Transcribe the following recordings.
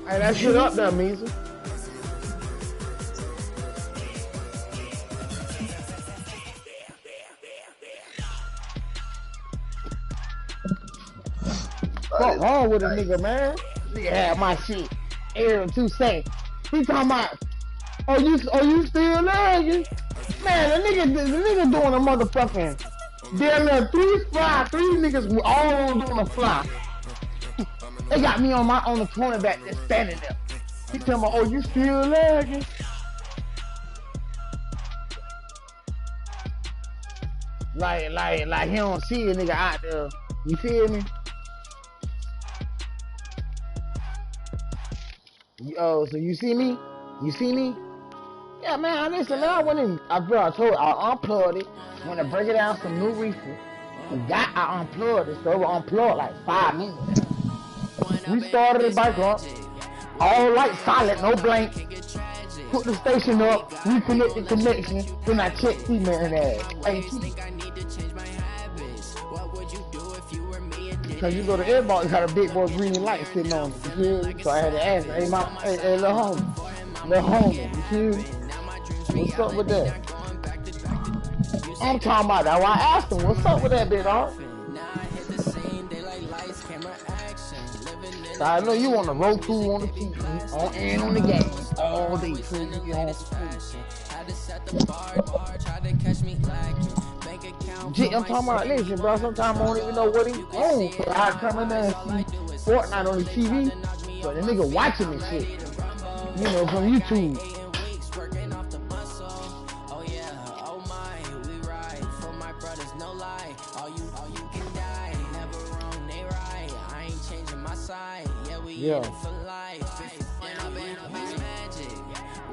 Hey, that shit up there, Measy. Fuck wrong with a nigga, man? Nigga had my shit every 2 seconds. He talking about, oh you still lagging? Man, the nigga doing a motherfucking damn near 3 niggas all doing a fly. They got me on the cornerback that's standing there. He tell me, oh you still lagging? Like he don't see a nigga out there. You feel me? Oh, so you see me? You see me? Yeah, man, listen, man, I unplugged it. When I break it down some new reefer. I unplugged it, so it was unplugged like 5 minutes. We started the bike up. All light solid, no blank. Put the station up, reconnect the connection, then I check female and ass. Cause you go to Airbox, got a big boy green light sitting on it, you feel? So I had to ask, hey little homie, you feel? What's up with that? I'm talking about that. Well, I asked him, what's up with that bit, dog? So I know you want to roll through on the TV, and on the game, all day, so you get on I'm talking about, listen, bro, sometimes I don't even know what he on, so I come in there and see Fortnite on the TV, but the nigga watching this shit, you know, from YouTube. Yeah.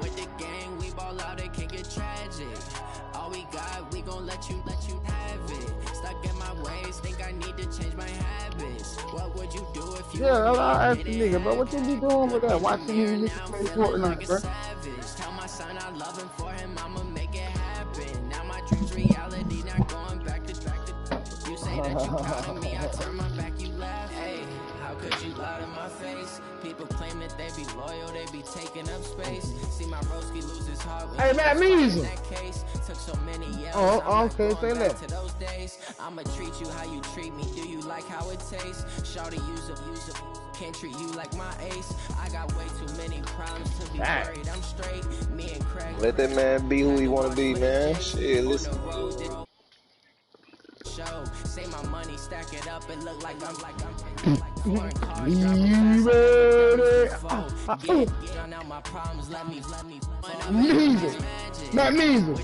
With the gang, we ball out, it can get tragic. All we got, we gon' let you have it. Stuck in my ways, think I need to change my habits. What would you do if you I asked the nigga, bro, what you be doing with that? Watching him play Fortnite, bro. Tell my son I love him for him, I'ma make it happen. Now my dream's reality, not going back to you say that you proud of me, I turn my back, you laugh. Hey, how could you lie to my face? People claim that they be loyal, they be taking up space. See my broski lose his heart. Hey, man, music. Took so many years. Oh, okay, say that. To those days, I'ma treat you how you treat me. Do you like how it tastes? Shawty, use up. Can't treat you like my ace. I got way too many problems to be worried. I'm straight. Me and Craig. Let that man be who he wanna be, man. Shit, listen. Say my money, stack it up, it look like I'm foreign cars. Drown out my problems, let me. Matt Measy.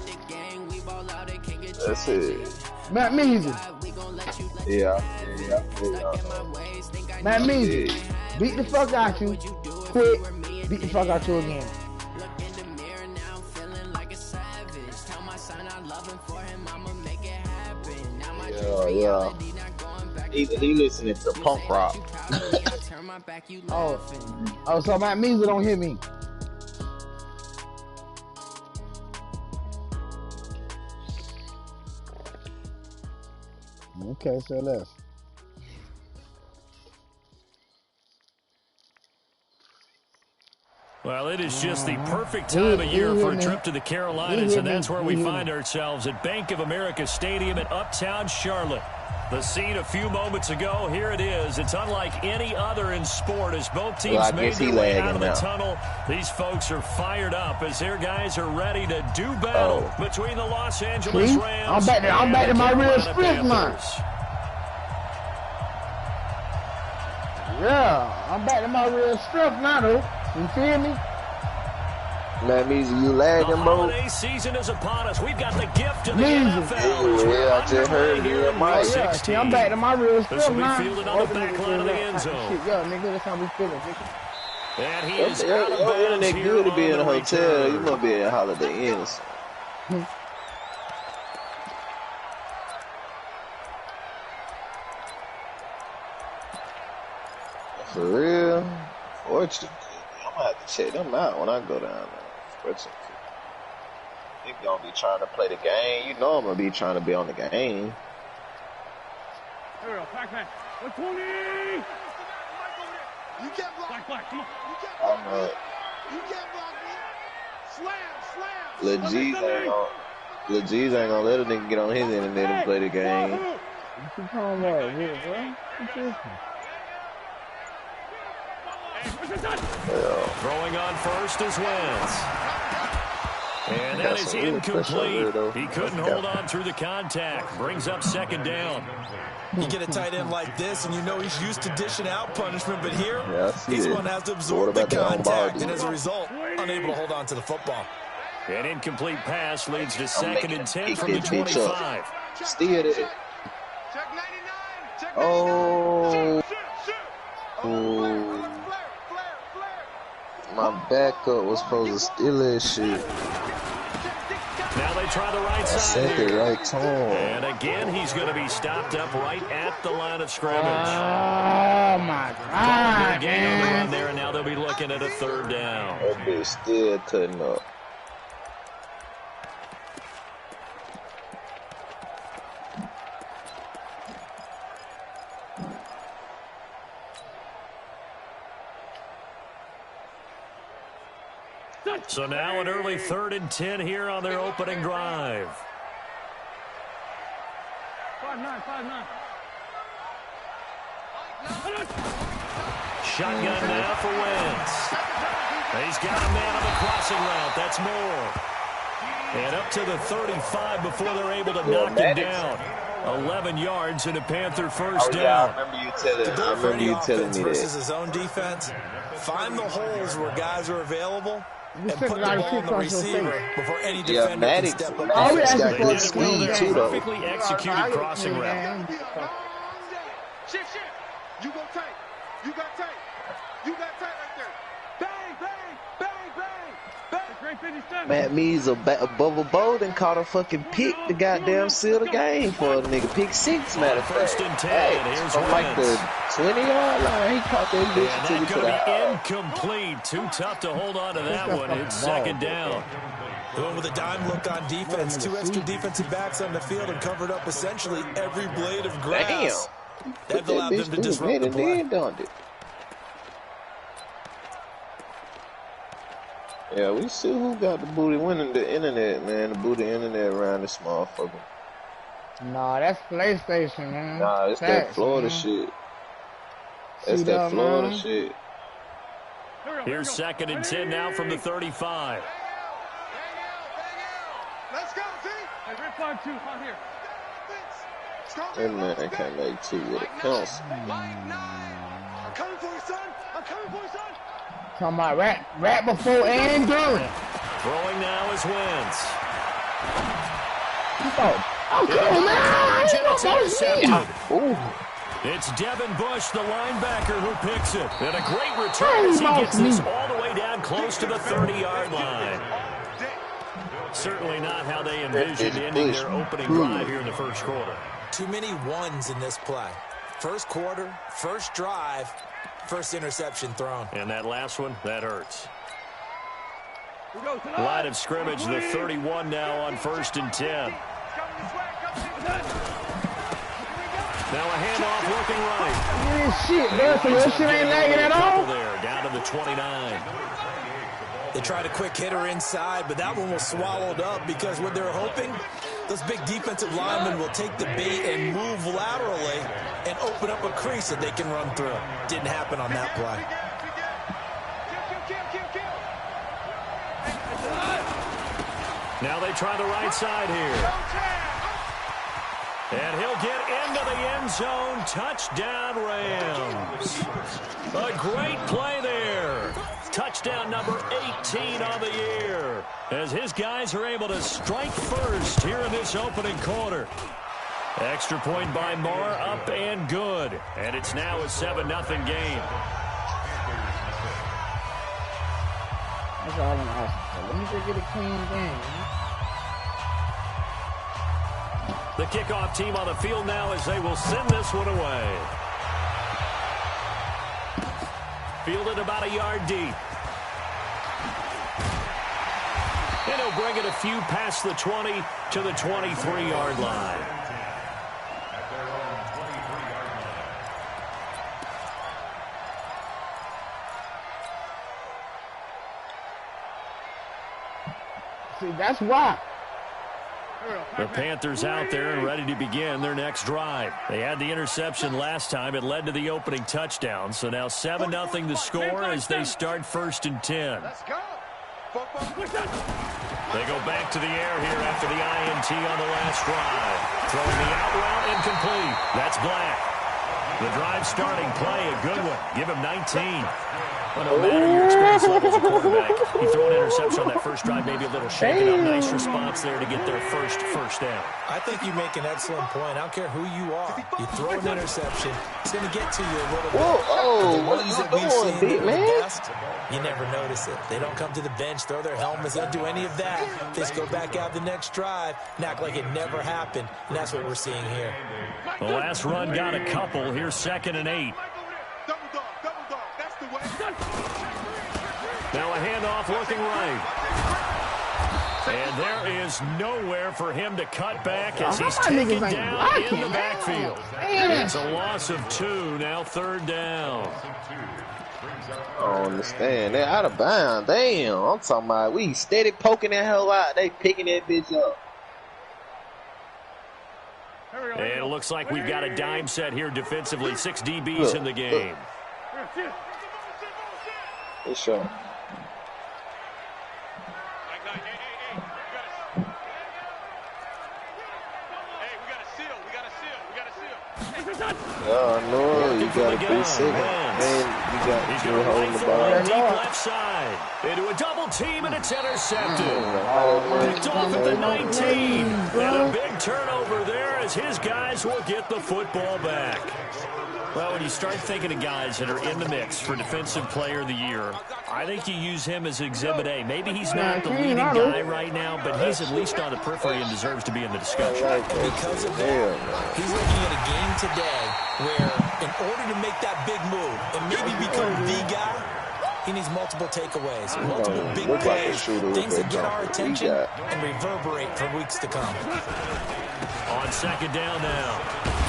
That's it. Matt Measy. Yeah. Matt Measy. Beat the fuck out you. Quit. Beat the fuck out you again. Yeah. He listening to punk rock. oh, so Matt Measy don't hear me. Okay, so let's. Well, it is just the perfect time of year for a trip to the Carolinas, and that's where we find ourselves at Bank of America Stadium in Uptown Charlotte. The scene a few moments ago, here it is. It's unlike any other in sport as both teams made their way out of the tunnel. These folks are fired up as their guys are ready to do battle between the Los Angeles Rams and I'm back to my real strength, man. Yeah, I'm back to my real strength now, though. You feel me? That means you lagging, bro. The holiday season is upon us. We've got the gift of the NFL. Yeah, I just heard it. Yeah, I'm back to my real stuff now. Fielded on the back line of the end zone. Yeah, nigga, that's how we feeling, nigga. And he is out of bounds here good to be in a hotel. You must be at Holiday Inns. For real? Fortune. I'm gonna have to check them out when I go down there. Fortune. They gonna be trying to play the game. You know I'm gonna be trying to be on the game. You can't block. Black, come on. You can't I block know me. it. You can't block me. Slam, slam. Lil G's ain't gonna let a nigga get on his internet and play the game. What you talking about, bro? What's this? Yeah. Throwing on first is Wentz. And that is incomplete. He couldn't hold on through the contact. Brings up second down. You get a tight end like this, and you know he's used to dishing out punishment, but here, he's one has to absorb the contact, and as a result, unable to hold on to the football. An incomplete pass leads to second and 10 from the 25. Steered it. Oh. My backup was supposed to steal that shit. Now they try the right side. Sent it right to him. And again, he's going to be stopped up right at the line of scrimmage. Oh my God, gain on the run there, and now they'll be looking at a third down. That bitch still cutting up. So now an early 3rd and 10 here on their opening drive. 5-9. Shotgun now for Wentz. He's got a man on the crossing route. That's Moore. And up to the 35 before they're able to knock him down. 11 yards and a Panther first down. I remember you telling me that. Versus his own defense, find the holes where guys are available and put the ball on the receiver before any defender can step up. Maddox got They did good it well speed there. too, though. Perfectly executed crossing route. Shit. You go tight. You got tight. You got tight right there. Bang, bang, bang, bang, bang. Great finish. Matt Mees Bubba Bolden caught a fucking pick to goddamn seal the game for a nigga. Pick 6, matter of fact. First and 10. Here's from like the 20-yard line. He caught that bitch and until he that's put going to be out. incomplete. Too tough to hold on to that one. It's second down. Going with a dime look on defense. 2 extra defensive backs on the field and covered up essentially every blade of grass. Damn. That allowed them to disrupt the play. Yeah, we see who got the booty winning the internet, man. The booty internet around this motherfucker. Nah, that's PlayStation, man. Nah, it's that Florida shit. That's that Florida shit. Here's second and 10 now from the 35. Let's go, T. Hey, 5-2, on here. That man can't make 2 with a pencil. I'm coming for you, son. I'm coming for you, son. Talking about right before and during. Throwing now is Wentz. Oh, come on, man. It's intercepted. Ooh. It's Devin Bush, the linebacker, who picks it. And a great return as he gets this all the way down close to the 30-yard line. Certainly not how they envisioned ending their opening drive here in the first quarter. Too many ones in this play. First quarter, first drive, first interception thrown. And that last one, that hurts. Line of scrimmage, the 31 now on first and 10. Now a handoff looking right. Shit, that shit ain't lagging at all. There, down to the 29. They tried a quick hitter inside, but that one was swallowed up because what they're hoping, those big defensive linemen will take the bait and move laterally and open up a crease that they can run through. Didn't happen on that play. Now they try the right side here. And he'll get into the end zone. Touchdown, Rams. A great play there. Touchdown number 18 on the year. As his guys are able to strike first here in this opening quarter. Extra point by Moore, up and good. And it's now a 7-0 game. That's all I'm asking for. Let me just get a clean game. The kickoff team on the field now as they will send this one away. Fielded about a yard deep. And he'll bring it a few past the 20 to the 23-yard line. See, that's why. The Panthers out there and ready to begin their next drive. They had the interception last time. It led to the opening touchdown. So now 7-0 the score as they start 1st and 10. Let's go. They go back to the air here after the INT on the last drive. Throwing the out route incomplete. That's Black. The drive starting play, a good one. Give him 19. Well, no matter your experience level as a quarterback, you throw an interception on that first drive, maybe a little shaken up. Nice response there to get their first down. I think you make an excellent point. I don't care who you are. You throw an interception, it's going to get to you a little bit. Whoa, the what ones you that we've doing, seen big that are man? the best, you never notice it. They don't come to the bench, throw their helmets, they don't do any of that. They just go back out the next drive and act like it never happened, and that's what we're seeing here. The last run got a couple. Here's 2nd and 8. Double dog, that's the way. Now a handoff looking right. And there is nowhere for him to cut back as he's taken down in the backfield. It's a loss of 2, now 3rd down. I don't understand. They're out of bounds. Damn, I'm talking about we steady poking that hell out. They picking that bitch up. And it looks like we've got a dime set here defensively. 6 DBs in the game. For sure. Yeah, I know. You got a 3 second. Man, you got He's you going to holding the rifle ball. deep left side. Into a double team, and it's intercepted. Picked off at the 19. And a big turnover there as his guys will get the football back. Well, when you start thinking of guys that are in the mix for Defensive Player of the Year, I think you use him as Exhibit A. Maybe he's not the leading guy right now, but he's at least on the periphery and deserves to be in the discussion. Because of that, he's looking at a game today where in order to make that big move and maybe become the guy, he needs multiple takeaways, multiple big plays, things that get our attention and reverberate for weeks to come. On 2nd down now.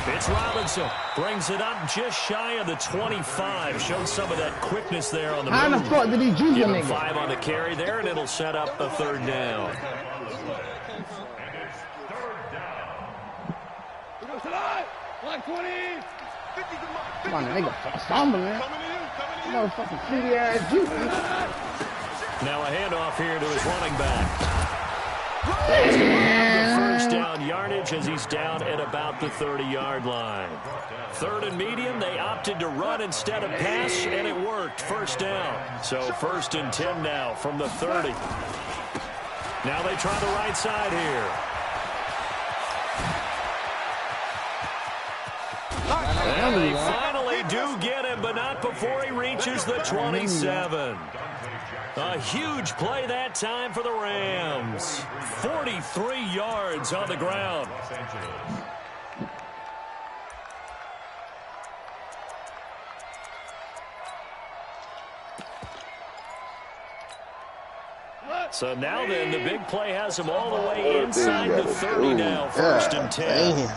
It's Robinson. Brings it up just shy of the 25. Showed some of that quickness there on the move. How the fuck did he juice Give a him nigga? 5 on the carry there, and it'll set up a 3rd down. Come on, nigga, stumbling. Motherfucking pretty ass juice. Now a handoff here to his running back. He's going to have the 1st down yardage as he's down at about the 30-yard line. 3rd and medium, they opted to run instead of pass, and it worked. 1st down. So 1st and 10 now from the 30. Now they try the right side here. And they finally do get him, but not before he reaches the 27. A huge play that time for the Rams. 43 yards on the ground. So now then, the big play has him all the way inside the 30 now. 1st and 10.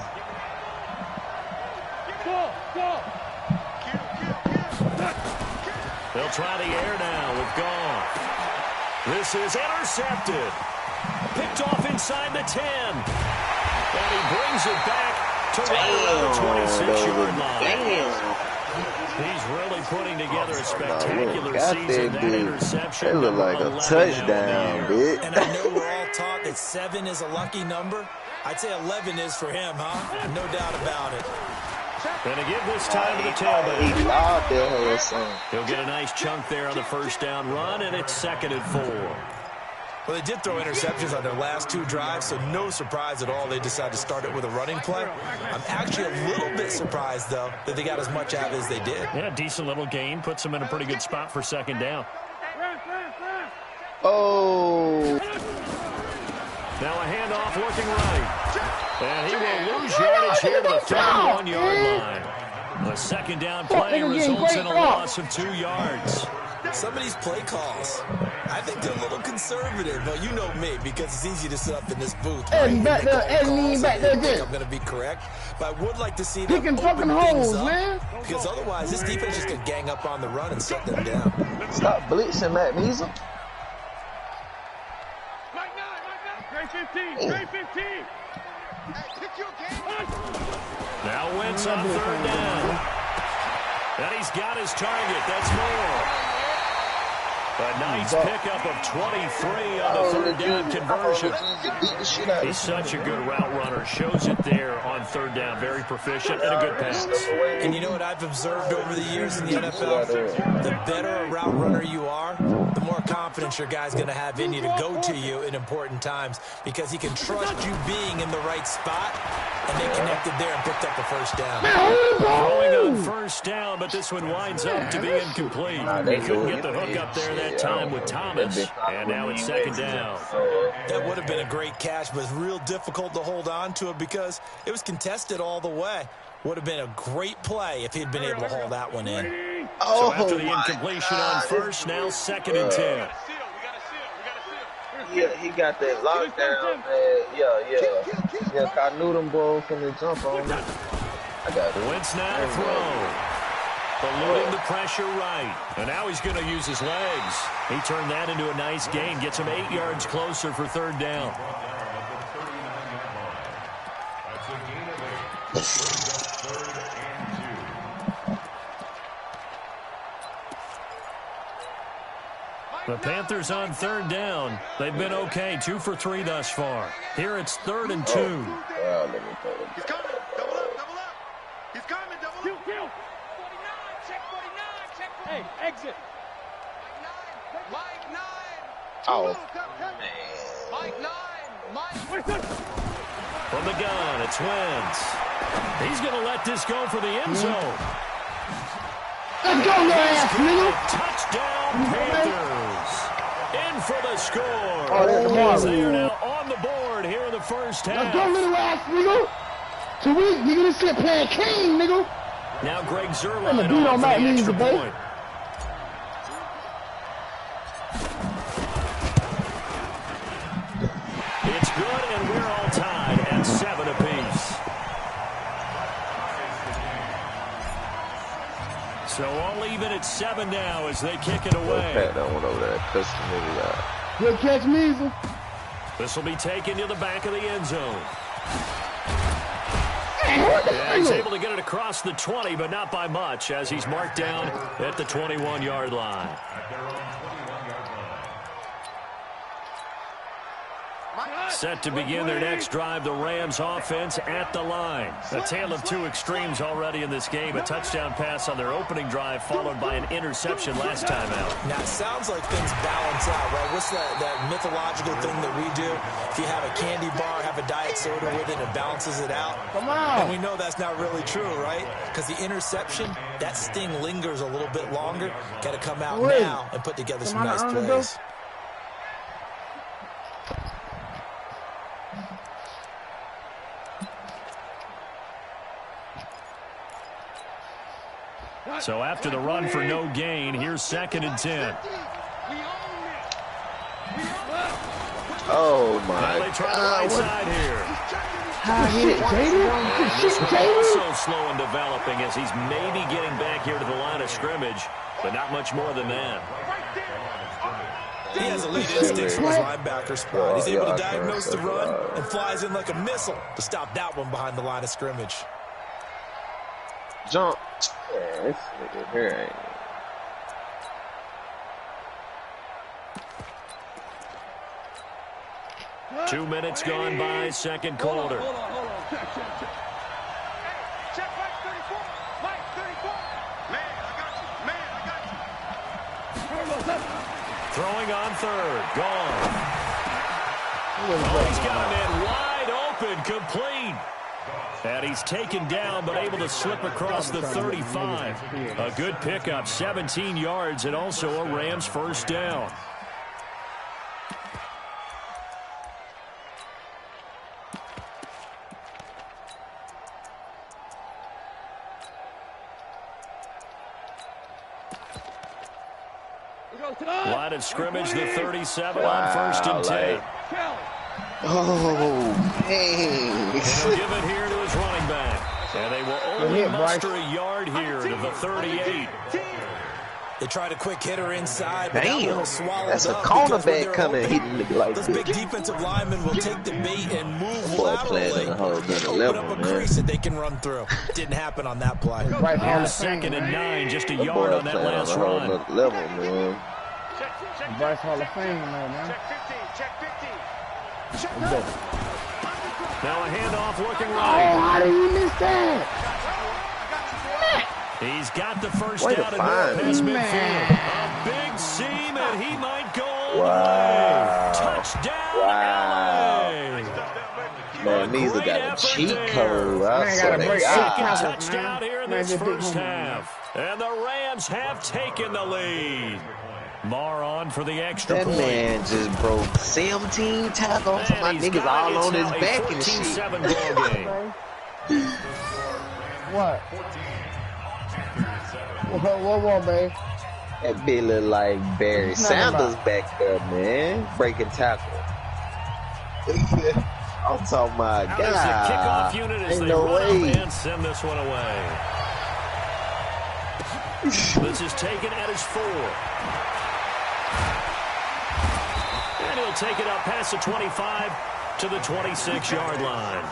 They'll try the air now with Goff. This is intercepted. Picked off inside the 10. And he brings it back to right around the 26-yard line. He's really putting together a spectacular season. That interception. It looked like a touchdown, bitch. And I know we're all taught that 7 is a lucky number. I'd say 11 is for him, huh? No doubt about it. And to give this time to the tailback. He'll get a nice chunk there on the 1st down run, and it's 2nd and 4. Well, they did throw interceptions on their last 2 drives, so no surprise at all they decided to start it with a running play. I'm actually a little bit surprised, though, that they got as much out as they did. Yeah, decent little gain. Puts them in a pretty good spot for 2nd down. Oh. Now a handoff looking right. And he will lose yardage here to the 31-yard line. A 2nd down play results in a loss of 2 yards. Some of these play calls, I think they're a little conservative. But you know me, because it's easy to sit up in this booth. Eddie back there, Eddie back there. I think I'm going to be correct, but I would like to see them Picking open fucking things holes, up, man. because otherwise this defense is going to gang up on the run and shut them down. Stop blitzing, Matt Measle. Now Wentz on third down. And he's got his target. That's more. A nice pickup of 23 on the third down conversion. He's such a good route runner. Shows it there on third down. Very proficient and a good pass. And you know what I've observed over the years in the NFL? The better a route runner you are, the more confidence your guy's going to have in you to go to you in important times because he can trust you being in the right spot, and they connected there and picked up the first down. Throwing on first down, but this one winds up to be incomplete. He couldn't get the hook up there that time with Thomas, and now it's second down. That would have been a great catch, but it's real difficult to hold on to it because it was contested all the way. Would have been a great play if he'd been able to hold that one in. So after the incompletion on first, now second and 10. Yeah, he got that lockdown, man. Yeah, I knew them boys from the jump on it. I got it. Wentz now to throw. Eluding the pressure right. And now he's going to use his legs. He turned that into a nice gain. Gets him 8 yards closer for third down. The Panthers on third down. They've been okay. 2 for 3 thus far. Here it's 3rd and 2. He's coming. Double up. He's coming. Double up. 49. Check 49. Check 49. Hey, exit. Mike 9. Oh, man. Mike 9. From the gun, it's Wentz. He's going to let this go for the end zone. Let's go, your ass, nigga. Touchdown, Panthers. In for the score. Oh, They are now on the board here in the first half. Let's go, little ass, nigga. Too weak, nigga. This shit playing king, nigga. Now Greg Zuerlein the beat on on for Matt the Lees extra today. point. It's good, and we're all tied at 7 apiece. So all even at 7 now as they kick it away. Pat that one over there. Cuss the nigga out. Good catch, Measle. This will be taken to the back of the end zone. Yeah, he's able to get it across the 20, but not by much as he's marked down at the 21-yard line. Set to begin their next drive, the Rams offense at the line. A tale of two extremes already in this game. A touchdown pass on their opening drive followed by an interception last time out. Now, it sounds like things balance out, right? What's that mythological thing that we do? If you have a candy bar, have a diet soda with it, it balances it out. Come on. And we know that's not really true, right? Because the interception, that sting lingers a little bit longer. Got to come out now and put together some nice plays. So after the run for no gain, here's 2nd and 10. Oh, my God. They try the right side here. This one also slow in developing as he's maybe getting back here to the line of scrimmage, but not much more than that. He has elite instincts from his linebacker spot. He's able to diagnose the run and flies in like a missile to stop that one behind the line of scrimmage. Jump. Yeah, this nigga here ain't. 2 minutes gone by, second quarter. Hold on. Check. Check Mike 34. Mike 34. Man, I got you. Throwing on third. Gone. Oh, he's got him in wide open, complete. And he's taken down, but able to slip across the 35. A good pickup, 17 yards, and also a Rams first down. Line of scrimmage, the 37 on 1st and 10. Oh, dang. He'll give it here to his running back. And they will only muster a yard here to the 38. They tried a quick hitter inside, but that one Damn, was swallowed that's a up because when cornerback they're coming open, hitting it like those this. big defensive linemen will take the bait and move Boy playing laterally in a whole and nother open level, up a man. crease that they can run through. Didn't happen on that play. Right on the Second and 9, just a That yard boy on that playing on a last whole run. nother level, man. Bryce Hall of Fame in there, man. Let's go. Now a handoff looking Oh, right. how did he miss that? He's got the first Way to down and find past him. midfield. A big seam, and he might go all the Wow. way. Touchdown, Wow. LA. Man, Measly got a cheat code. I Man, swear gotta to break God. eight tackles, Touchdown here in Man, this just big first homer, half. And the Rams have taken the lead. Mar on for the extra That point. man just broke 17 tackles. And My he's niggas got it. all It's on his now a back and shit. 14-7 ball game. What? What, babe? That bitch look like Barry Nothing Sanders about back there, man. Breaking tackle. I'm talking about Now there's the kickoff God. unit as Ain't they no run way. up and send this one away. This is taken at his 4. And he'll take it up past the 25 to the 26-yard line.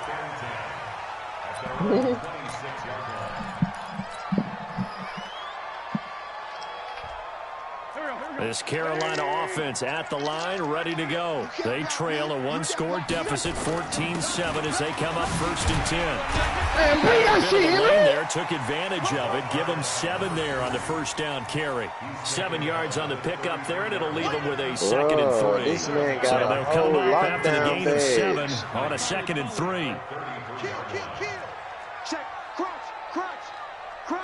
This Carolina offense at the line, ready to go. They trail a one-score deficit, 14-7, as they come up 1st and 10. Man, bring that Bit shit of in the lane there. there, took advantage of it. Give them 7 there on the first down carry. 7 yards on the pickup there, and it'll leave them with a 2nd and 3. This man got So a they'll come whole up after the lockdown gain of 7 badge. on a 2nd and 3. Kill. Check. Crunch.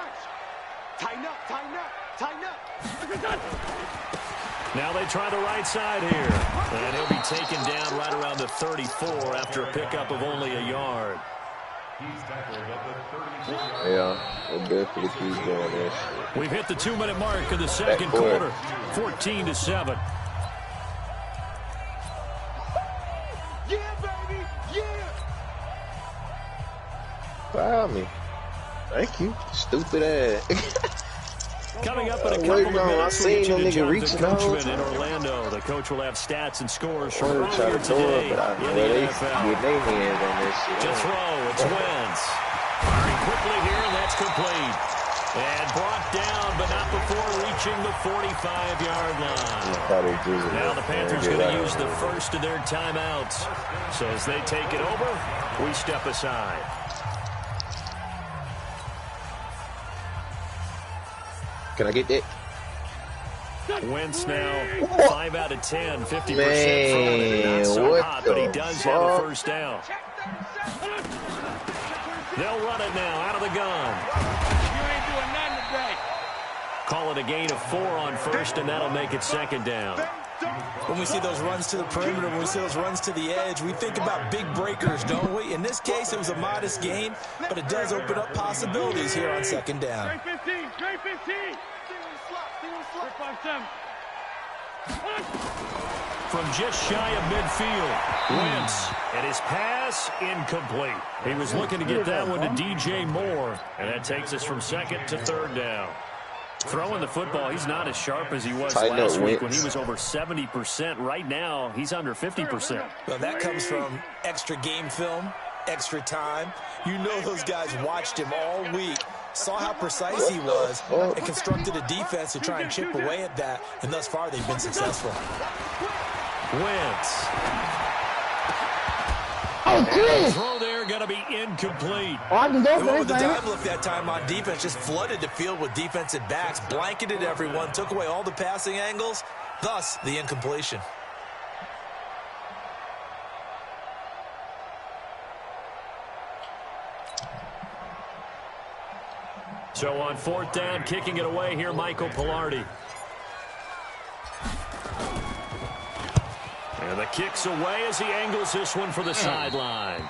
Tighten up. Now they try the right side here. And he'll be taken down right around the 34 after a pickup of only a yard. Yeah, we'll definitely keep doing this shit. We've hit the 2-minute mark of the second Backcourt. quarter. 14-7. Yeah, baby. Yeah. Foul me. Thank you, stupid ass. Coming up in a Wait, couple of no, I minutes, seen we'll get them you to nigga Jonathan reaching the whole Coachman in time. Orlando. The coach will have stats and scores from Wanted to try earlier to throw today it, but I in know the they NFL. get their hands on this shit. To throw, it's Wentz. Firing quickly here, and that's complete. And brought down, but not before reaching the 45-yard line. Now the Panthers going to use the first of their timeouts. So as they take it over, we step aside. Can I get that? Wentz now 5 out of 10, 50% from it. Man, Not so what hot, but he the does have a fuck? first down. They'll run it now out of the gun. You ain't doing nothing today. Call it a gain of 4 on first, and that'll make it 2nd down. When we see those runs to the perimeter, when we see those runs to the edge, we think about big breakers, don't we? In this case, it was a modest gain, but it does open up possibilities here on 2nd down. Straight 15. From just shy of midfield, Wentz, and his pass incomplete. He was looking to get that one to DJ Moore, and that takes us from 2nd to 3rd down. Throwing the football, he's not as sharp as he was last week when he was over 70%. Right now, he's under 50%. Well, that comes from extra game film, extra time. You know those guys watched him all week, saw how precise he was, and constructed a defense to try and chip away at that, and thus far they've been successful. Wentz. Oh, Chris! Throw there going to be incomplete. Oh, I can go And for what this, with the baby. dive lift that time on defense, just flooded the field with defensive backs, blanketed everyone, took away all the passing angles, thus the incompletion. So on 4th down, kicking it away here, Michael Pilardi. And the kick's away as he angles this one for the sideline.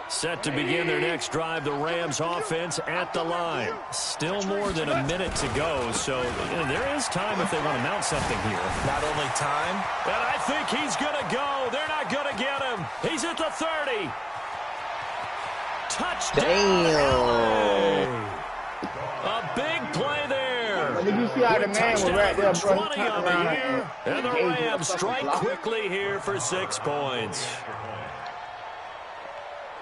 Set to begin their next drive, the Rams offense at the line. Still more than a minute to go, so there is time if they want to mount something here. Not only time, And I think he's going to go. They're not going to get him. He's at the 30. Touchdown. Damn. A big play there. Did you see how the man was right there, bro? 20 on the year. And the Rams strike quickly here for 6 points.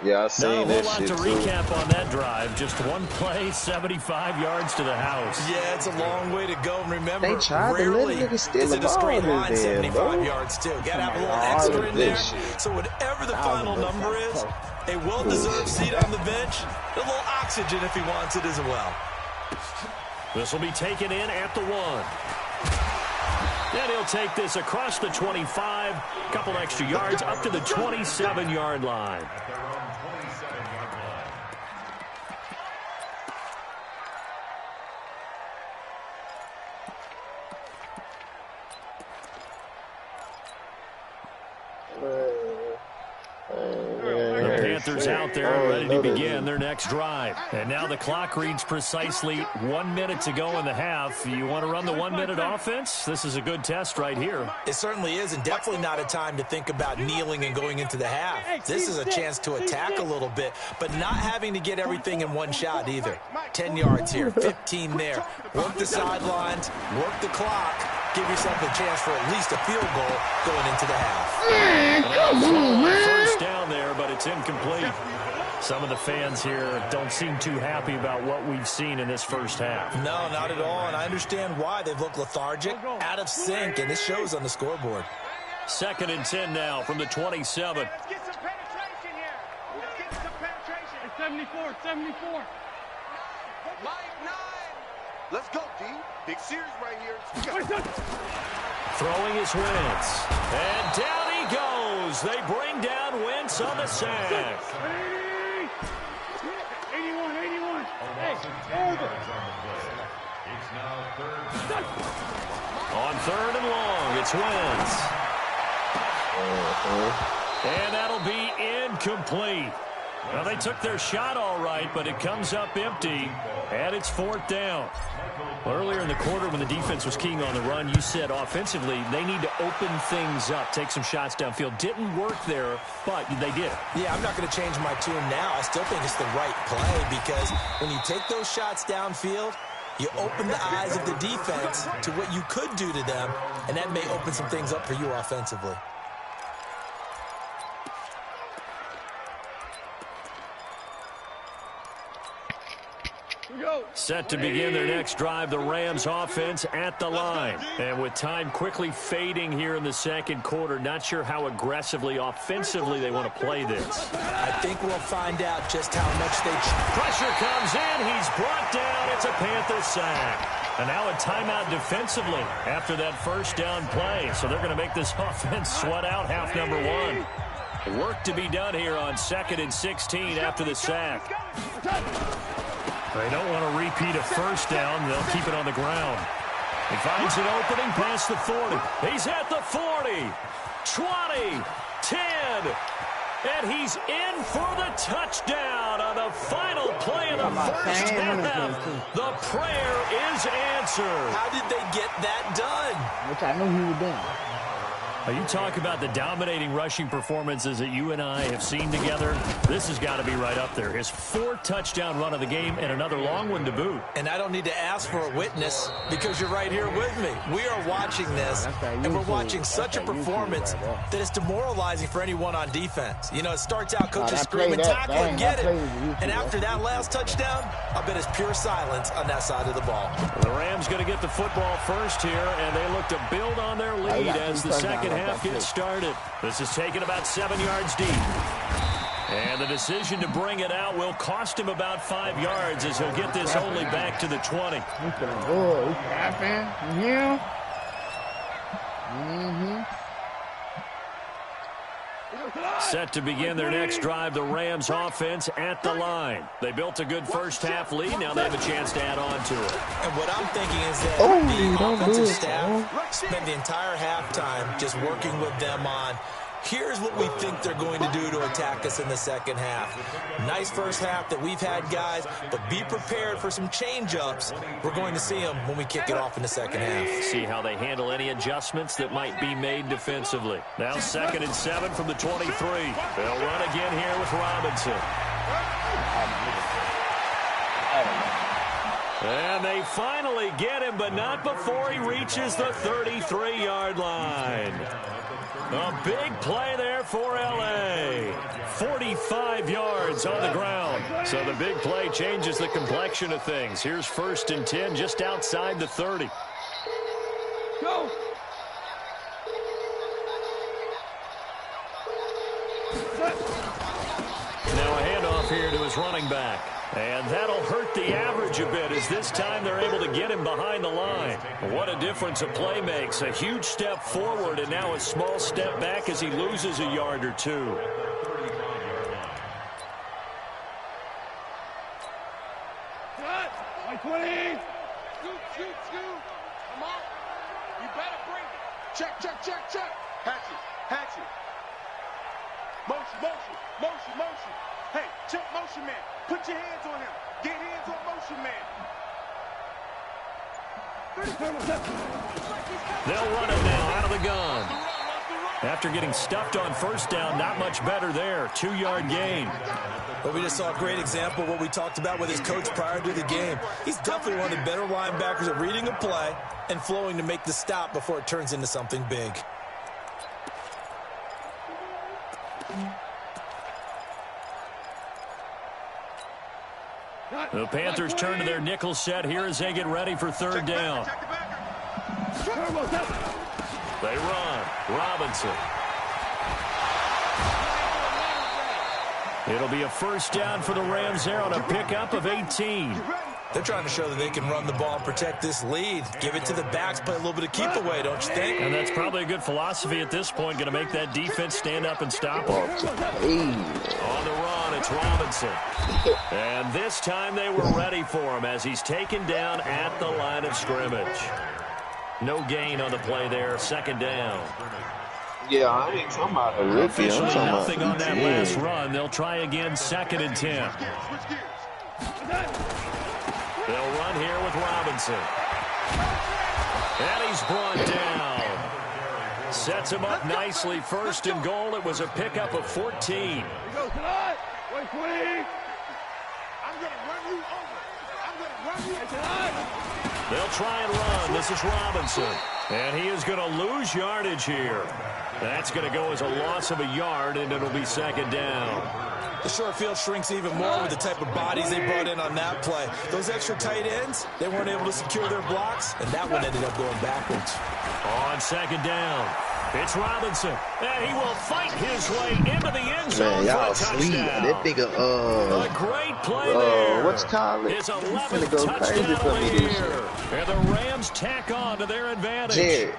Yeah, I seen that Not a whole lot to recap on that drive. Just one play, 75 yards to the house. Yeah, it's a long way to go. And remember, they tried rarely to let is it a straight line 75 yards, too. Got to have a little extra in there. So whatever the final number is, a well-deserved seat on the bench, a little oxygen if he wants it as well. This will be taken in at the 1. And he'll take this across the 25, couple extra yards up to the 27-yard line. The Panthers out there ready to begin their next drive. And now the clock reads precisely 1 minute to go in the half. You want to run the 1 minute offense? This is a good test right here. It certainly is, and definitely not a time to think about kneeling and going into the half. This is a chance to attack a little bit, but not having to get everything in one shot either. 10 yards here, 15 there. Work the sidelines, work the clock. Give yourself a chance for at least a field goal going into the half. Man, come on, man. First down there, but it's incomplete. Some of the fans here don't seem too happy about what we've seen in this first half. No, not at all, and I understand why. They've looked lethargic, out of sync, and it shows on the scoreboard. 2nd and 10 now from the 27. Let's get some penetration here. Let's get some penetration. 74. Mike 9. Let's go, D. Big series right here. Throwing his Wentz. And down he goes. They bring down Wentz on the sack. 81. Hey, over. On 3rd and long, it's Wentz. And that'll be incomplete. Well, they took their shot all right, but it comes up empty, and it's 4th down. Earlier in the quarter when the defense was keying on the run, you said offensively they need to open things up, take some shots downfield. Didn't work there, but they did. Yeah, I'm not going to change my tune now. I still think it's the right play because when you take those shots downfield, you open the eyes of the defense to what you could do to them, and that may open some things up for you offensively. Set to begin their next drive, the Rams offense at the line. And with time quickly fading here in the second quarter, not sure how aggressively, offensively they want to play this. I think we'll find out just how much they... Pressure comes in. He's brought down. It's a Panther sack. And now a timeout defensively after that first down play. So they're going to make this offense sweat out half number 1. Work to be done here on 2nd and 16 after the sack. They don't want to repeat a first down. They'll keep it on the ground. He finds an opening past the 40. He's at the 40, 20, 10, and he's in for the touchdown on the final play of the first half. The prayer is answered. How did they get that done? Which I knew he was doing. You talk about the dominating rushing performances that you and I have seen together. This has got to be right up there. His 4th touchdown run of the game and another long one to boot. And I don't need to ask for a witness because you're right here with me. We are watching this, and we're watching such a performance that is demoralizing for anyone on defense. You know, it starts out coaches screaming, tackle and get it. And after that last touchdown, I bet it's pure silence on that side of the ball. The Rams going to get the football first here, and they look to build on their lead as the second half gets started. This is taken about 7 yards deep. And the decision to bring it out will cost him about 5 yards as he'll get this only back to the 20. He's feeling good. He's tapping. Yeah. Set to begin their next drive, the Rams offense at the line. They built a good first half lead. Now they have a chance to add on to it. And what I'm thinking is that the offensive staff spent the entire halftime just working with them on Here's what we think they're going to do to attack us in the second half. Nice first half that we've had, guys, but be prepared for some change-ups. We're going to see them when we kick it off in the second half. See how they handle any adjustments that might be made defensively. Now 2nd and 7 from the 23. They'll run again here with Robinson. And they finally get him, but not before he reaches the 33-yard line. A big play there for L.A. 45 yards on the ground. So the big play changes the complexion of things. Here's 1st and 10 just outside the 30. Go. Now a handoff here to his running back. And that'll hurt the average a bit as this time they're able to get him behind the line. What a difference a play makes. A huge step forward and now a small step back as he loses a yard or two. Shoot. Come on. You better bring it. Check. Hatch it. Motion. Hey, check motion man. Put your hands on him. Get hands on motion man. They'll run it now out of the gun. After getting stuffed on 1st down, not much better there. 2-yard gain. Well, we just saw a great example of what we talked about with his coach prior to the game. He's definitely one of the better linebackers at reading a play and flowing to make the stop before it turns into something big. The Panthers turn to their nickel set here as they get ready for 3rd down. They run. Robinson. It'll be a 1st down for the Rams there on a pickup of 18. They're trying to show that they can run the ball and protect this lead. Give it to the backs, play a little bit of keep away, don't you think? And that's probably a good philosophy at this point, going to make that defense stand up and stop him. On the run, it's Robinson. And this time they were ready for him as he's taken down at the line of scrimmage. No gain on the play there, 2nd down. Yeah, I ain't talking about a rookie. Officially nothing on that last run. They'll try again, 2nd and 10. They'll run here with Robinson. And he's brought down. Sets him up nicely. 1st and goal. It was a pickup of 14. I'm gonna run you over. They'll try and run. This is Robinson. And he is going to lose yardage here. That's going to go as a loss of a yard, and it'll be 2nd down. The short field shrinks even more with the type of bodies they brought in on that play. Those extra tight ends, they weren't able to secure their blocks, and that one ended up going backwards. On 2nd down, it's Robinson, and he will fight his way into the end zone for a touchdown. That nigga, a great play there. What's called it? His 11th touchdown of the year. And the Rams tack on to their advantage. Jared.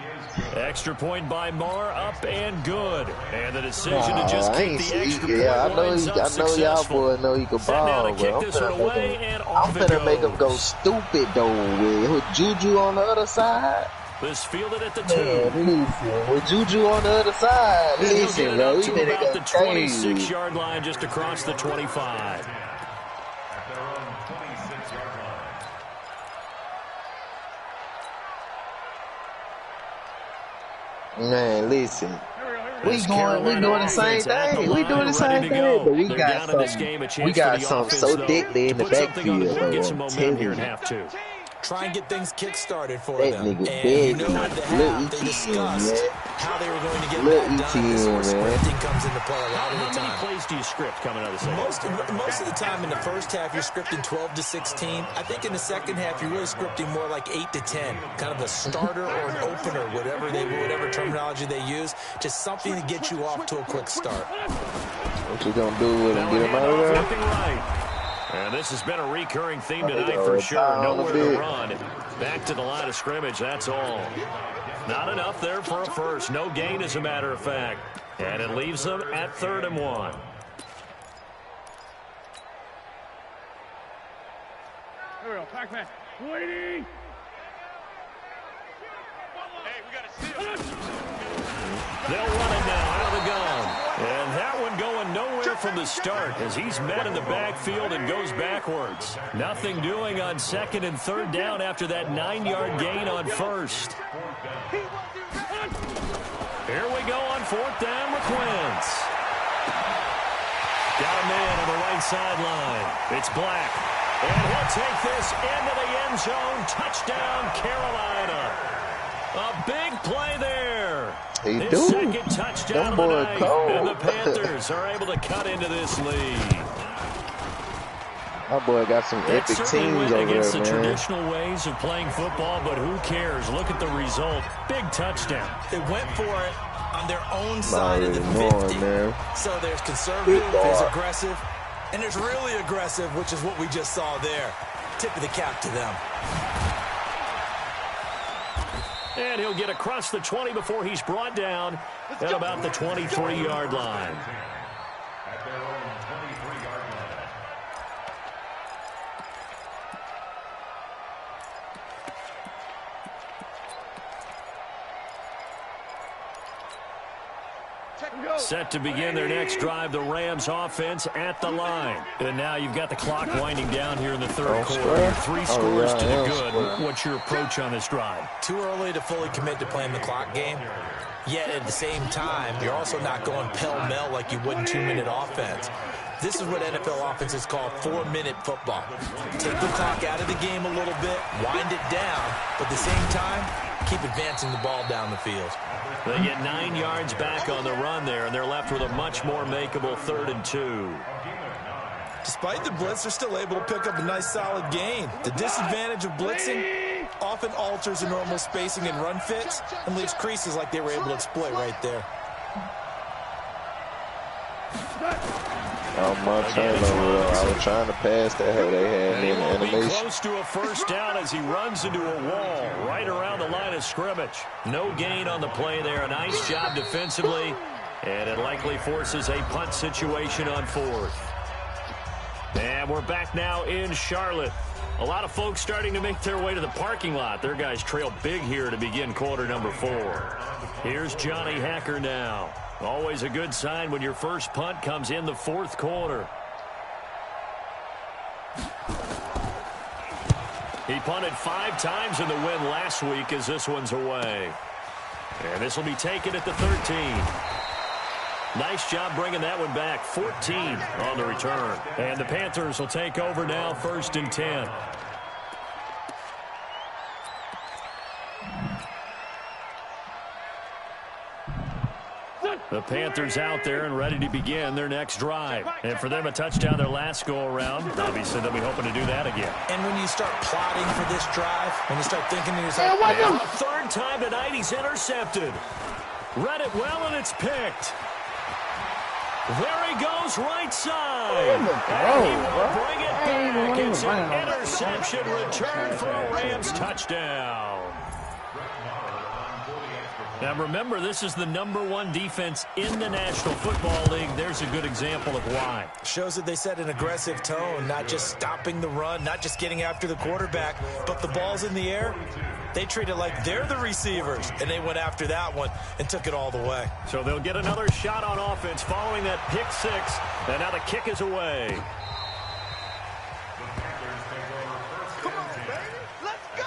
Extra point by Marr, up and good. And the decision to just keep the extra point lines up successful. I know y'all boy know he can ball, but I'm finna make him go stupid, though, with Juju on the other side. This fielded at the 2. Listen, with Juju on the other side, listen, bro, he made it about the 26-yard line just across the 25. Man, listen. We doing the same thing. We doing the same thing, but we got something so deadly in the backfield. Get some momentum here in half 2. Try and get things kick-started for that them. Nigga and big, you know at the half, they discussed how they were going to get that done. This is where scripting comes into play a lot of the time. How many plays do you script coming out of the second? Most of the time in the first half, you're scripting 12 to 16. I think in the second half, you're really scripting more like 8 to 10. Kind of a starter or an opener, whatever terminology they use. Just something to get you off to a quick start. What you gonna do with him? Get him out of there? Right. And this has been a recurring theme tonight for sure. Nowhere to run. Back to the line of scrimmage, that's all. Not enough there for a first. No gain, as a matter of fact. And it leaves them at 3rd and 1. Here we go, Pac-Man. Waiting. Hey, we got to steal. They'll run it now out of the gun. from the start as he's met in the backfield and goes backwards. Nothing doing on 2nd and 3rd down after that 9-yard gain on 1st. Here we go on 4th down with Wentz. Got a man on the right sideline. It's Black. And he'll take this into the end zone. Touchdown, Carolina. A big play there. His second touchdown of the night. And the Panthers are able to cut into this lead. My boy got some epic teams over there, against the man. traditional ways of playing football, but who cares? Look at the result. Big touchdown. They went for it on their own side of the 50. So there's conservative, there's aggressive, and there's really aggressive, which is what we just saw there. Tip of the cap to them. And he'll get across the 20 before he's brought down at about the 23-yard line. Set to begin their next drive, the Rams offense at the line. And now you've got the clock winding down here in the 3rd quarter. 3 scores to the good. What's your approach on this drive? Too early to fully commit to playing the clock game. Yet at the same time, you're also not going pell-mell like you would in 2-minute offense. This is what NFL offenses call 4-minute football. Take the clock out of the game a little bit, wind it down, but at the same time, keep advancing the ball down the field. They get 9 yards back on the run there, and they're left with a much more makeable 3rd and 2. Despite the blitz, they're still able to pick up a nice solid gain. The disadvantage of blitzing often alters the normal spacing and run fits and leaves creases like they were able to exploit right there. On my turnover, I was trying to pass that. They had me in the animation. Be close to a 1st down as he runs into a wall right around the line of scrimmage. No gain on the play there. A nice job defensively, and it likely forces a punt situation on 4th. And we're back now in Charlotte. A lot of folks starting to make their way to the parking lot. Their guys trail big here to begin quarter number 4. Here's Johnny Hacker now. Always a good sign when your first punt comes in the 4th quarter. He punted 5 times in the win last week as this one's away. And this will be taken at the 13. Nice job bringing that one back. 14 on the return. And the Panthers will take over now, 1st and 10. The Panthers out there and ready to begin their next drive. And for them, a touchdown their last go-around. Obviously, they'll be hoping to do that again. And when you start plotting for this drive, when you start thinking to yourself, and a 3rd time tonight, he's intercepted. Read it well, and it's picked. There he goes, right side. And he will bring it back. It's an interception return for a Rams touchdown. Now, remember, this is the #1 defense in the National Football League. There's a good example of why. Shows that they set an aggressive tone, not just stopping the run, not just getting after the quarterback, but the ball's in the air. They treat it like they're the receivers, and they went after that one and took it all the way. So they'll get another shot on offense following that pick 6, and now the kick is away. Come on, baby. Let's go.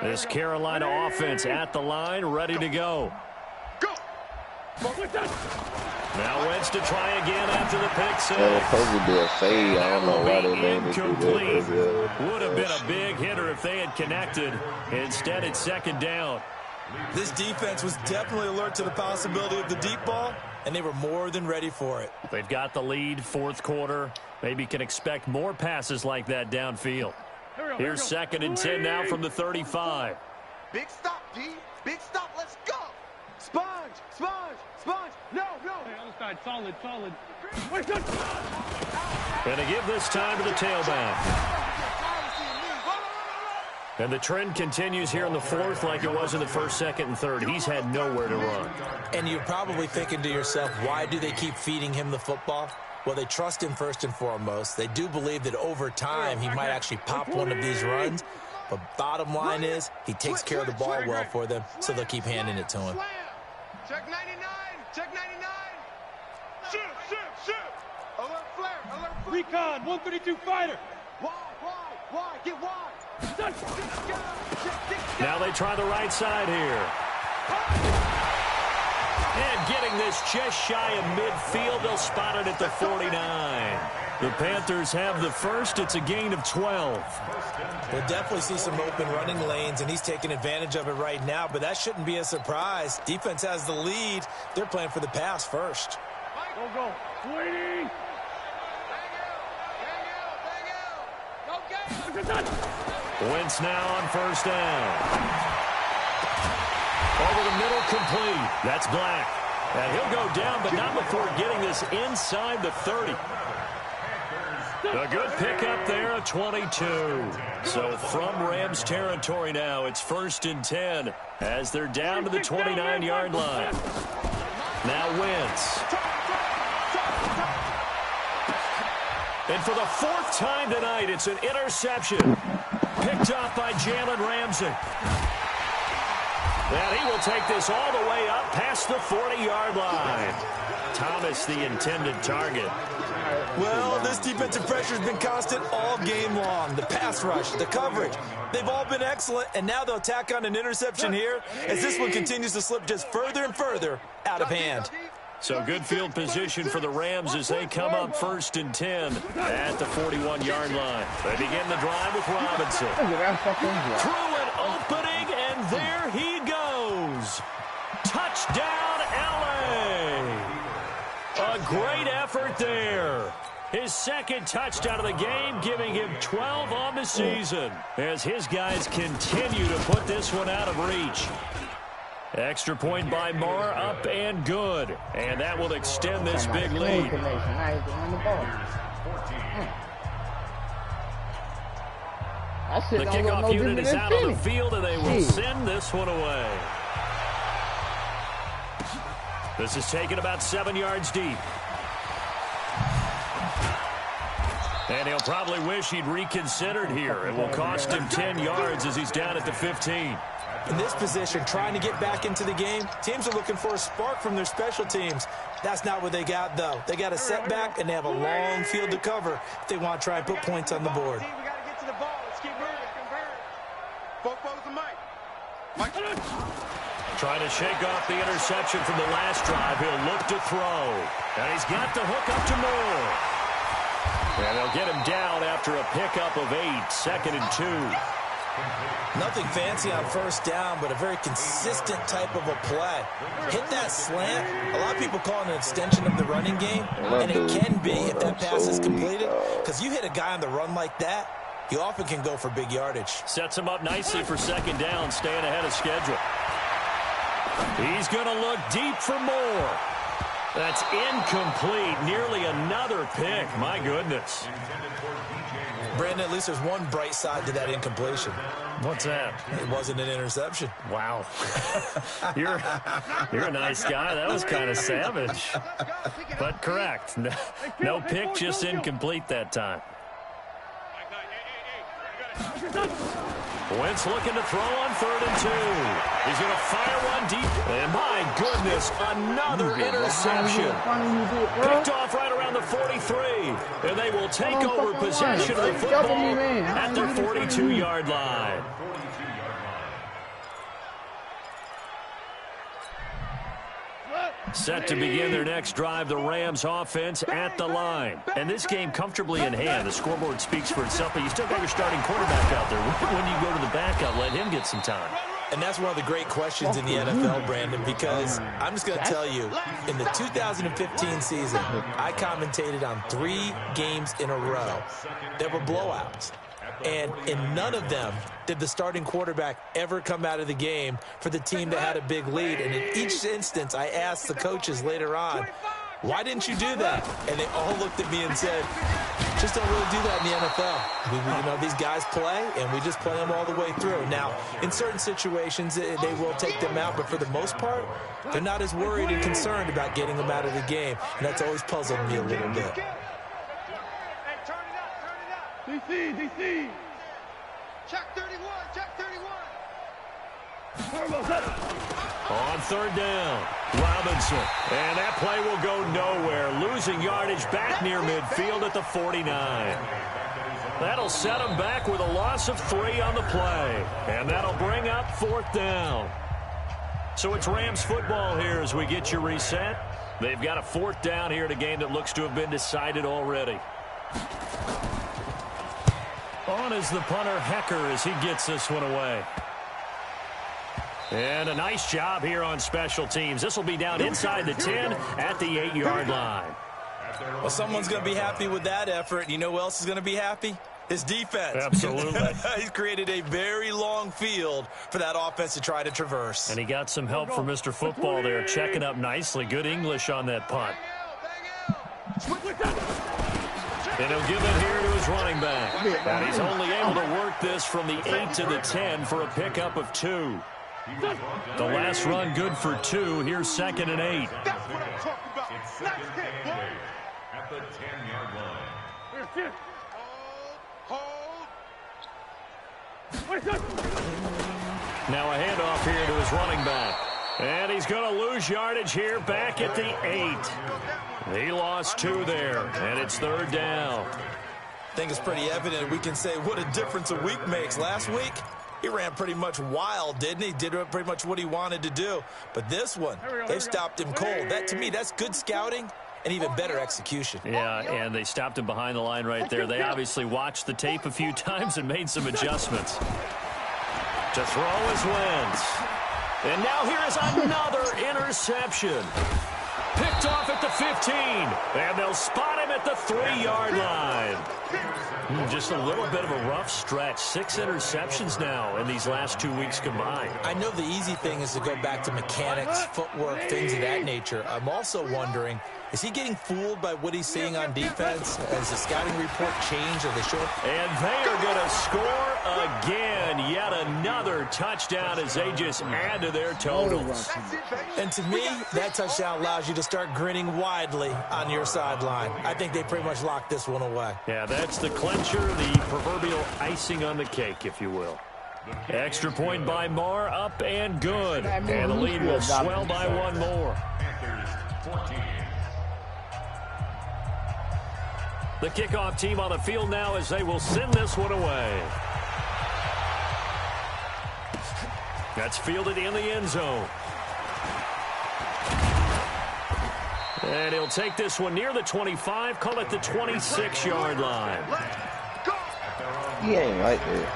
This Carolina offense at the line, ready to go. Now Wentz to try again after the pick 6. That was supposed to be a fade. I don't know why they made me do that. Would have been a big hitter if they had connected. Instead, it's 2nd down. This defense was definitely alert to the possibility of the deep ball, and they were more than ready for it. They've got the lead, 4th quarter. Maybe can expect more passes like that downfield. Here's 2nd and 10 now from the 35. Big stop, D. Big stop. Let's go. Sponge, sponge, sponge. No, no. Hey, other side, solid. And they give this time to the tailback. And the trend continues here in the 4th like it was in the 1st, 2nd, and 3rd. He's had nowhere to run. And you're probably thinking to yourself, why do they keep feeding him the football? Well, they trust him first and foremost. They do believe that over time he might actually pop one of these runs. But bottom line is he takes care of the ball well for them, so they'll keep handing it to him. Check 99. Check 99. Shoot, shoot, shoot. Alert flare. Alert flare. Recon, 132 fighter. Wide. Get wide. Now they try the right side here. And getting this just shy of midfield, they'll spot it at the 49. The Panthers have the first. It's a gain of 12. We'll definitely see some open running lanes, and he's taking advantage of it right now, but that shouldn't be a surprise. Defense has the lead. They're playing for the pass first. Go. Waiting. Wentz now on first down. Over the middle, complete. That's Black. And he'll go down, but not before getting this inside the 30. A good pickup there at 22. So from Rams territory now, it's 1st and 10 as they're down to the 29-yard line. Now Wentz. And for the 4th time tonight, it's an interception. Picked off by Jalen Ramsey. And he will take this all the way up past the 40-yard line. Thomas, the intended target. Well, this defensive pressure has been constant all game long. The pass rush, the coverage, they've all been excellent, and now they'll tack on an interception here as this one continues to slip just further and further out of hand. So good field position for the Rams as they come up 1st and 10 at the 41-yard line. They begin the drive with Robinson. Through an opening, and there he goes. Touchdown, LA. A great effort there. His 2nd touchdown of the game, giving him 12 on the season as his guys continue to put this one out of reach. Extra point by Moore, up and good. And that will extend this big lead. The kickoff unit is out on the field, and they will send this one away. This is taken about 7 yards deep. And he'll probably wish he'd reconsidered here. It will cost him 10 yards as he's down at the 15. In this position, trying to get back into the game, teams are looking for a spark from their special teams. That's not what they got, though. They got a setback, and they have a long field to cover if they want to try and put points on the board. We got to get to the ball. Let's keep moving. Foes and Mike. Trying to shake off the interception from the last drive. He'll look to throw. And he's got the hook up to Moore. And they'll get him down after a pickup of 8, 2nd and 2. Nothing fancy on first down, but a very consistent type of a play. Hit that slant. A lot of people call it an extension of the running game, and it can be if that pass is completed, because you hit a guy on the run like that, he often can go for big yardage. Sets him up nicely for 2nd down, staying ahead of schedule. He's going to look deep for more. That's incomplete. Nearly another pick. My goodness. Brandon, at least there's one bright side to that incompletion. What's that? It wasn't an interception. Wow. You're a nice guy. That was kind of savage. But correct. No pick, just incomplete that time. Wentz looking to throw on 3rd and 2. He's going to fire one deep. And my goodness, another interception. Picked off right around the 43. And they will take over possession of the football at the 42-yard line. Set to begin their next drive, the Rams offense at the line. And this game comfortably in hand. The scoreboard speaks for itself, but you still got your starting quarterback out there. When do you go to the backup, let him get some time? And that's one of the great questions in the NFL, Brandon, because I'm just going to tell you, in the 2015 season, I commentated on 3 games in a row that were blowouts. And in none of them did the starting quarterback ever come out of the game for the team that had a big lead. And in each instance, I asked the coaches later on, Why didn't you do that? And they all looked at me and said, just don't really do that in the NFL. You know, these guys play, and we just play them all the way through. Now, in certain situations, they will take them out, but for the most part, they're not as worried and concerned about getting them out of the game, and that's always puzzled me a little bit. Hey, turn it up, turn it up. DC. Check 31, check 31. On third down, Robinson. And that play will go nowhere. Losing yardage back near midfield at the 49. That'll set them back with a loss of 3 on the play. And that'll bring up fourth down. So it's Rams football here as we get you reset. They've got a fourth down here in a game that looks to have been decided already. On is the punter, Hecker, as he gets this one away. And a nice job here on special teams. This will be down inside the 10 at the 8-yard line. Well, someone's going to be happy with that effort. You know who else is going to be happy? His defense. Absolutely. He's created a very long field for that offense to try to traverse. And he got some help from Mr. Football there, checking up nicely. Good English on that punt. And he'll give it here to his running back. And he's only able to work this from the 8 to the 10 for a pickup of 2. The last run good for 2. Here's 2nd and 8. That's what I'm talking about. Nice hit, boy. At the 10-yard line. Now a handoff here to his running back. And he's going to lose yardage here back at the 8. He lost 2 there, and it's third down. I think it's pretty evident. We can say what a difference a week makes. Last week, he ran pretty much wild, didn't he? Did pretty much what he wanted to do. But this one, they've stopped him cold. That, to me, that's good scouting and even better execution. Yeah, and they stopped him behind the line right there. They obviously watched the tape a few times and made some adjustments. To throw is Wentz. And now here is another interception. Picked off at the 15. And they'll spot him at the 3-yard line. Just a little bit of a rough stretch. 6 interceptions now in these last 2 weeks combined. I know the easy thing is to go back to mechanics, footwork, things of that nature. I'm also wondering, is he getting fooled by what he's seeing on defense? Has the scouting report changed? Are they showing? And they are going to score again. Yet another touchdown as they just add to their totals. And to me, that touchdown allows you to start grinning widely on your sideline. I think they pretty much locked this one away. Yeah, that's the clincher, the proverbial icing on the cake, if you will. Extra point by Marr, up and good. And the lead will swell by 1 more. The kickoff team on the field now as they will send this one away. That's fielded in the end zone. And he'll take this one near the 25, call it the 26-yard line. He ain't like that.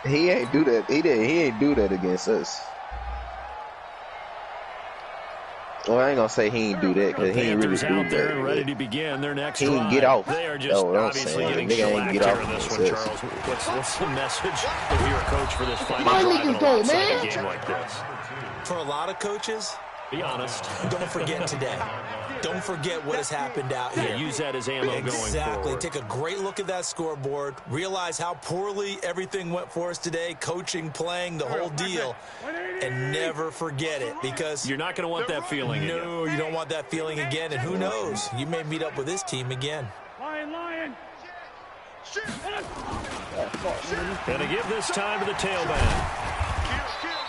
He ain't do that. He ain't do that against us. Well, I ain't gonna say he ain't do that because he ain't really do out there that. And ready to begin their next he drive. ain't get off. They are just obviously getting shellacked here in this one, Charles. What's the message if you're a coach for this final drive in a lopsided game like this? For a lot of coaches, be honest. Don't forget today. Don't forget what has happened out here. Use that as ammo going forward. Exactly. Take a great look at that scoreboard. Realize how poorly everything went for us today. Coaching, playing, the whole deal. And never forget it, because you're not going to want that feeling again. No, you don't want that feeling again. And who knows? You may meet up with this team again. Lion. Going to give this time to the tailback.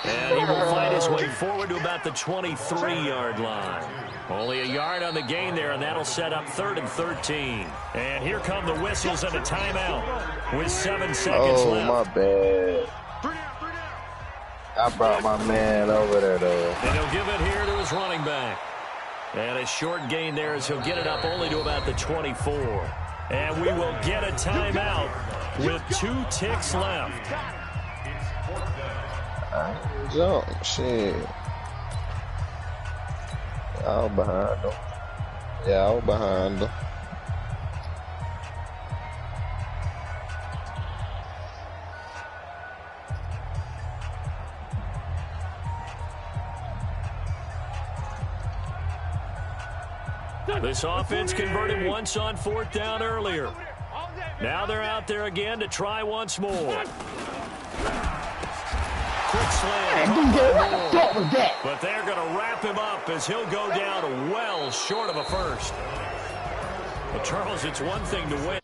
And he will find his way forward to about the 23-yard line. Only a yard on the gain there, and that'll set up 3rd and 13. And here come the whistles and a timeout with 7 seconds left. Oh, my bad. I brought my man over there, though. And he'll give it here to his running back. And a short gain there as he'll get it up only to about the 24. And we will get a timeout with 2 ticks left. Jump, shit. I was behind them. Yeah, I was behind them. This offense converted once on 4th down earlier. Now they're out there again to try once more. Quick slam. But they're going to wrap him up as he'll go down well short of a first. Well, Charles, it's one thing to win.